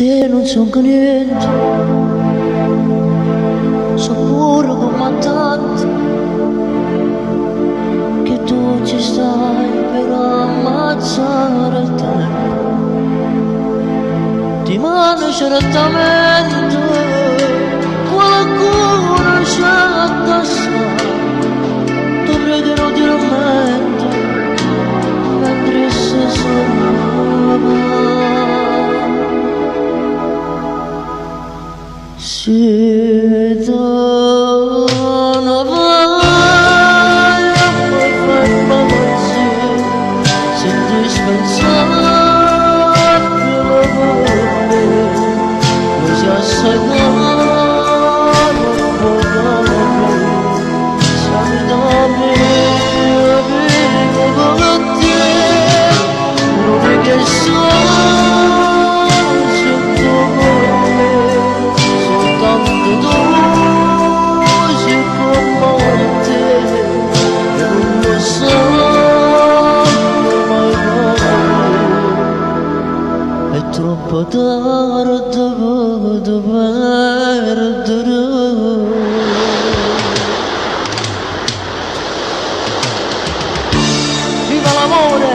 te non so che niente, so pure comandante, che tu ci stai per ammazzare il tempo. Ti mando certamente qualcuno c'è addosso, ti pregherò di rammento mentre si solleva. Se tornava poi fai pazzi, se indispensabile l'amore, così assai caro siamo da me, amico come te, non è che troppo tardi per perdere. Viva l'amore!